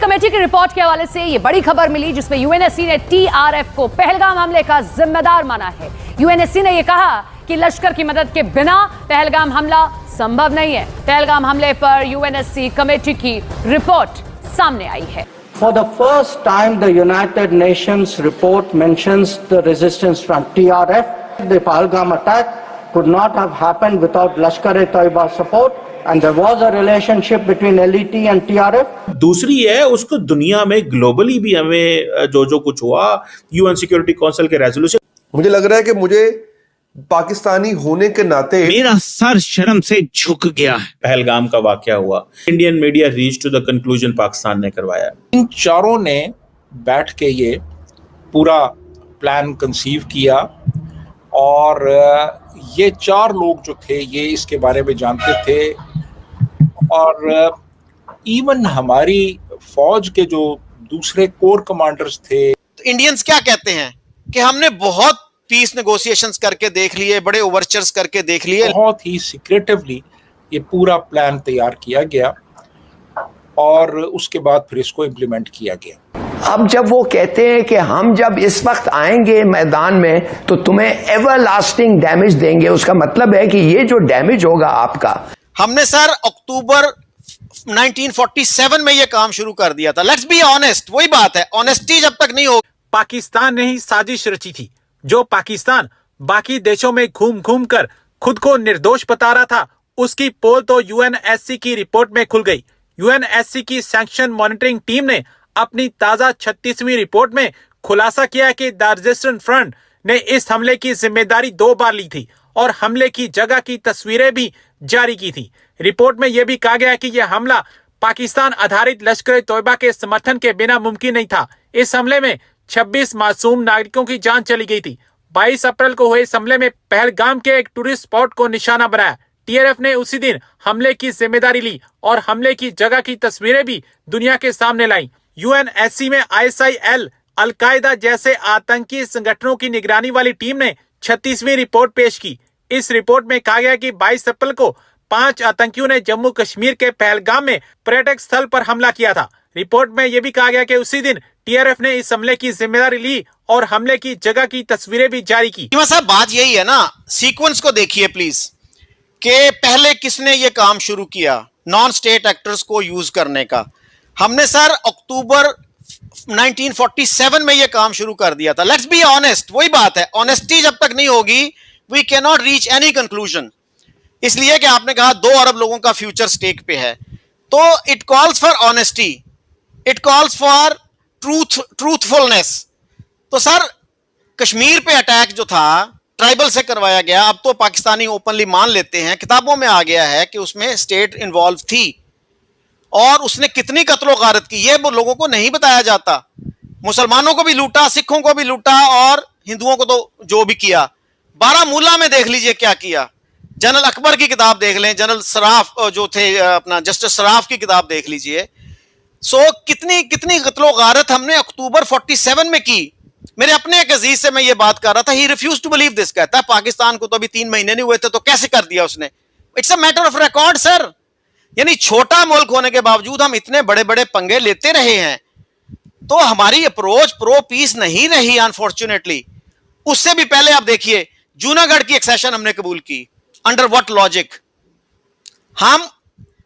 Committee की report के हवाले से ये बड़ी खबर मिली जिसमें यूएनएससी ने टीआरएफ को पहलगाम हमले का जिम्मेदार माना है। यूएनएससी ने यह कहा कि लश्कर की मदद के बिना पहलगाम हमला संभव नहीं है। पहलगाम हमले पर यूएनएससी कमेटी की रिपोर्ट सामने आई है। For the first time, the United Nations report mentions the resistance front, TRF. The Pahalgam attack could not have happened without Lashkar-e-Taiba support, and there was a relationship between LET and TRF. दूसरी है उसको दुनिया में globally भी हमें जो कुछ हुआ यूएन सिक्योरिटी काउंसिल के रेजोल्यूशन, मुझे लग रहा है कि मुझे पाकिस्तानी होने के नाते मेरा सर शर्म से झुक गया है। पहलगाम का वाकया हुआ, Indian media reach to the conclusion Pakistan ने करवाया। इन चारों ने बैठ के ये पूरा प्लान कंसीव किया और ये चार लोग जो थे ये इसके बारे में जानते थे और इवन हमारी फौज के जो दूसरे कोर कमांडर्स थे। तो इंडियंस क्या कहते हैं कि हमने बहुत पीस नेगोशिएशंस करके देख लिए, बड़े ओवरचर्स करके देख लिए, बहुत ही सीक्रेटिवली ये पूरा प्लान तैयार किया गया और उसके बाद फिर इसको इम्प्लीमेंट किया गया। अब जब वो कहते हैं कि हम जब इस वक्त आएंगे मैदान में तो तुम्हें एवरलास्टिंग डैमेज देंगे, उसका मतलब है कि ये जो डैमेज होगा आपका। हमने सर अक्टूबर 1947 में ये काम शुरू कर दिया था। लेट्स बी ऑनेस्ट, वही बात है, ऑनेस्टी जब तक नहीं हो। पाकिस्तान ने ही साजिश रची थी। जो पाकिस्तान बाकी देशों में घूम घूम कर खुद को निर्दोष बता रहा था, उसकी पोल तो यूएनएससी की रिपोर्ट में खुल गई। यूएनएससी की सैंक्शन मॉनिटरिंग टीम ने अपनी ताजा 36वीं रिपोर्ट में खुलासा किया कि द रेजिस्टेंस फ्रंट ने इस हमले की जिम्मेदारी 2 बार ली थी और हमले की जगह की तस्वीरें भी जारी की थी। रिपोर्ट में यह भी कहा गया कि यह हमला पाकिस्तान आधारित लश्कर-ए-तोयबा के समर्थन के बिना मुमकिन नहीं था। इस हमले में 26 मासूम नागरिकों की जान चली गई थी। 22 अप्रैल को हुए इस हमले में पहलगाम के एक टूरिस्ट स्पॉट को निशाना बनाया। टीआरएफ ने उसी दिन हमले की जिम्मेदारी ली और हमले की जगह की तस्वीरें भी दुनिया के सामने लाई। यूएनएससी में आईएसआईएल, अल-कायदा जैसे आतंकी संगठनों की निगरानी वाली टीम ने 36वीं रिपोर्ट पेश की। इस रिपोर्ट में कहा गया कि 22 अप्रैल को 5 आतंकियों ने जम्मू कश्मीर के पहलगाम में पर्यटक स्थल पर हमला किया था। रिपोर्ट में यह भी कहा गया कि उसी दिन टीआरएफ ने इस हमले की जिम्मेदारी ली और हमले की जगह की तस्वीरें भी जारी की। साहब बात यही है ना, सीक्वेंस को देखिए प्लीज, कि पहले किसने ये काम शुरू किया नॉन स्टेट एक्टर्स को यूज करने का। हमने सर अक्टूबर 1947 में ये काम शुरू कर दिया था। लेट्स बी ऑनेस्ट, वही बात है, ऑनेस्टी जब तक नहीं होगी we can not reach any conclusion. इसलिए कि आपने कहा 2 अरब लोगों का फ्यूचर स्टेक पे है, तो it calls for honesty, it calls for truthfulness. तो सर कश्मीर पे अटैक जो था ट्राइबल से करवाया गया, अब तो पाकिस्तानी ओपनली मान लेते हैं, किताबों में आ गया है कि उसमें स्टेट इन्वॉल्व थी और उसने कितनी कत्लो गारत की ये वो लोगों को नहीं बताया जाता। मुसलमानों को भी लूटा, सिखों को भी लूटा और हिंदुओं को तो जो भी किया। बारामूला में देख लीजिए क्या किया। जनरल अकबर की किताब देख लें, जनरल सराफ जो थे अपना जस्टिस सराफ की किताब देख लीजिए। सो कितनी कत्लो गारत हमने अक्टूबर 47 में की। मेरे अपने एक अजीज से मैं ये बात कर रहा था, he refuse to believe this. कहता है पाकिस्तान को तो अभी 3 महीने नहीं हुए थे तो कैसे कर दिया उसने। It's a matter of record sir. यानी छोटा मुल्क होने के बावजूद हम इतने बड़े बड़े पंगे लेते रहे हैं, तो हमारी अप्रोच प्रो पीस नहीं रही अनफॉर्चुनेटली। उससे भी पहले आप देखिए जूनागढ़ की एक्सेशन हमने कबूल की, अंडर व्हाट लॉजिक। हम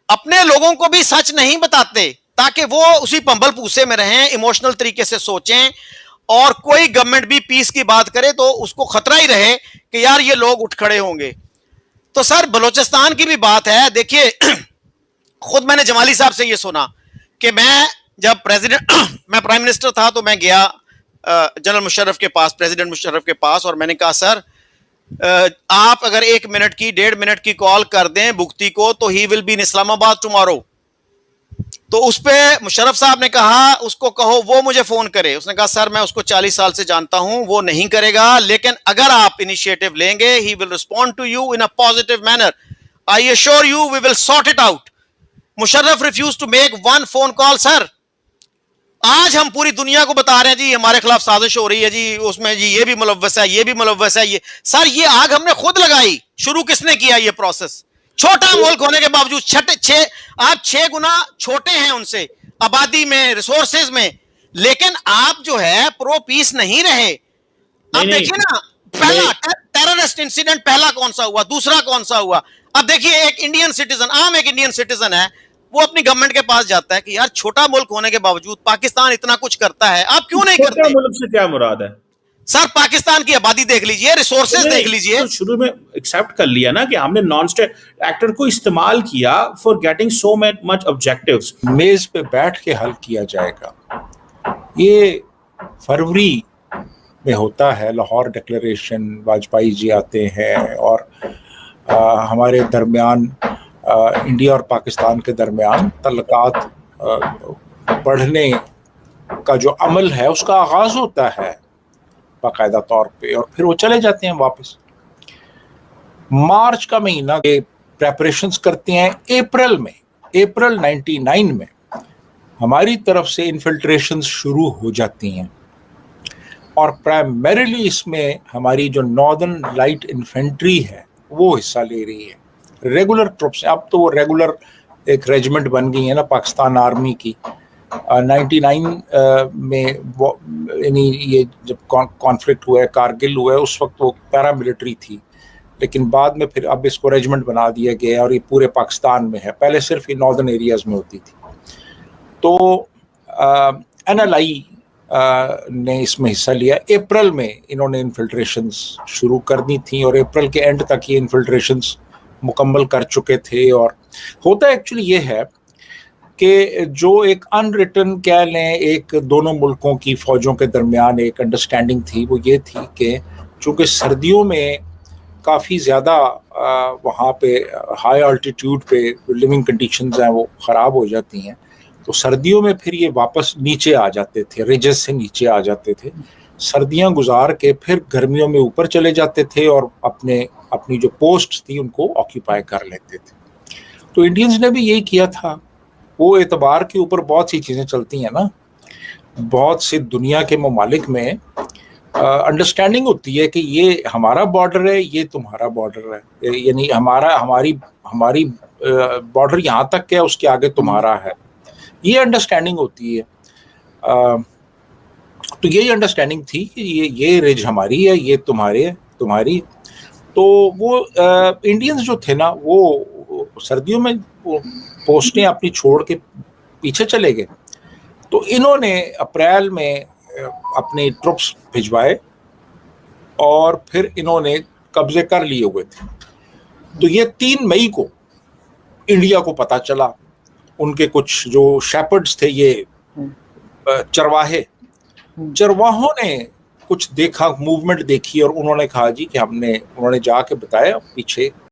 अपने लोगों को भी सच नहीं बताते ताकि वो उसी पंबल पूसे में रहें, इमोशनल तरीके से सोचें, और कोई गवर्नमेंट भी पीस की बात करे तो उसको खतरा ही रहे कि यार ये लोग उठ खड़े होंगे। तो सर बलूचिस्तान की भी बात है। देखिए खुद मैंने जमाली साहब से ये सुना कि मैं जब मैं प्राइम मिनिस्टर था तो मैं गया जनरल मुशर्रफ के पास, प्रेसिडेंट मुशर्रफ के पास, और मैंने कहा सर आप अगर 1 मिनट की 1.5 मिनट की कॉल कर दें भुगती को तो he will be in Islamabad tomorrow. तो उस पे मुशर्रफ साहब ने कहा उसको कहो वो मुझे फोन करे। उसने कहा सर मैं उसको 40 साल से जानता हूं, वो नहीं करेगा, लेकिन अगर आप इनिशिएटिव लेंगे he will respond to you in a positive manner, I assure you we will sort it out. Musharraf refuse to make 1 phone call. Sir आज हम पूरी दुनिया को बता रहे हैं जी हमारे खिलाफ साजिश हो रही है जी, उसमें जी ये भी मुलव्वस है, ये भी मुलव्वस है। ये सर ये आग हमने खुद लगाई। शुरू किसने किया ये प्रोसेस? छोटा मुल्क होने के बावजूद आप 6 गुना छोटे हैं उनसे, आबादी में, रिसोर्सेज में, लेकिन आप जो है प्रो पीस नहीं रहे। अब देखिए ना, पहला टेररिस्ट इंसिडेंट पहला कौन सा हुआ, दूसरा कौन सा हुआ। अब देखिए एक इंडियन सिटीजन, आम एक इंडियन सिटीजन है, वो अपनी गवर्नमेंट के पास जाता है कि यार छोटा मुल्क होने के बावजूद पाकिस्तान इतना कुछ करता है, आप क्यों नहीं करते। मुल्क से क्या मुराद है सर? पाकिस्तान की आबादी देख लीजिए, रिसोर्सेज देख लीजिए। तो शुरू में एक्सेप्ट कर लिया ना कि हमने नॉन स्टेट एक्टर को इस्तेमाल किया for getting so much objectives. मेज पे बैठ के हल किया जाएगा। ये फरवरी में होता है, लाहौर डिक्लेरेशन, वाजपेयी जी आते हैं और हमारे दरमियान, इंडिया और पाकिस्तान के दरमियान तल्लुकात बढ़ने का जो अमल है उसका आगाज होता है बाकायदा तौर पे, और फिर वो चले जाते हैं वापस। मार्च का महीना के प्रेपरेशंस करते हैं। अप्रैल 99 में हमारी तरफ से इन्फिल्ट्रेशंस शुरू हो जाती हैं, और प्राइमरीली इसमें हमारी जो नॉर्दर्न लाइट इन्फेंट्री है वो हिस्सा ले रही है। रेगुलर ट्रुप्स, अब तो वो रेगुलर एक रेजिमेंट बन गई है ना पाकिस्तान आर्मी की। 99 में यानी ये जब कॉन्फ्लिक्ट हुआ है, कारगिल हुआ है, उस वक्त वो पैरामिलिट्री थी, लेकिन बाद में फिर अब इसको रेजिमेंट बना दिया गया और ये पूरे पाकिस्तान में है। पहले सिर्फ ये नॉर्दर्न एरियाज में होती थी। तो NLI ने इसमें हिस्सा लिया। अप्रैल में इन्होंने इन्फिल्ट्रेशंस शुरू कर दी थी और अप्रैल के एंड तक ये इन्फिल्ट्रेशंस मुकम्मल कर चुके थे। और होता एक्चुअली ये है कि जो एक अनरिटन कह लें, एक दोनों मुल्कों की फ़ौजों के दरमियान एक अंडरस्टैंडिंग थी, वो ये थी कि चूँकि सर्दियों में काफ़ी ज़्यादा वहाँ पे हाई अल्टीट्यूड पे लिविंग कंडीशंस हैं वो ख़राब हो जाती हैं, तो सर्दियों में फिर ये वापस नीचे आ जाते थे, रिजेस से नीचे आ जाते थे। सर्दियां गुजार के फिर गर्मियों में ऊपर चले जाते थे और अपनी जो पोस्ट थी उनको ऑक्यूपाई कर लेते थे। तो इंडियंस ने भी यही किया था। वो एतबार के ऊपर बहुत सी चीज़ें चलती हैं ना, बहुत से दुनिया के ममालिक में अंडरस्टैंडिंग होती है कि ये हमारा बॉर्डर है, ये तुम्हारा बॉर्डर है, यानी हमारी बॉर्डर यहाँ तक है, उसके आगे तुम्हारा है, ये अंडरस्टैंडिंग होती है। तो यही अंडरस्टैंडिंग थी कि ये रिज हमारी है, ये तुम्हारी। तो वो इंडियंस जो थे ना, वो सर्दियों में वो पोस्टें अपनी छोड़ के पीछे चले गए। तो इन्होंने अप्रैल में अपने ट्रुप्स भिजवाए और फिर इन्होंने कब्जे कर लिए हुए थे। तो ये 3 मई को इंडिया को पता चला। उनके कुछ जो शेपर्ड्स थे, ये चरवाहों ने कुछ देखा, मूवमेंट देखी, और उन्होंने कहा जी कि उन्होंने जाके बताया पीछे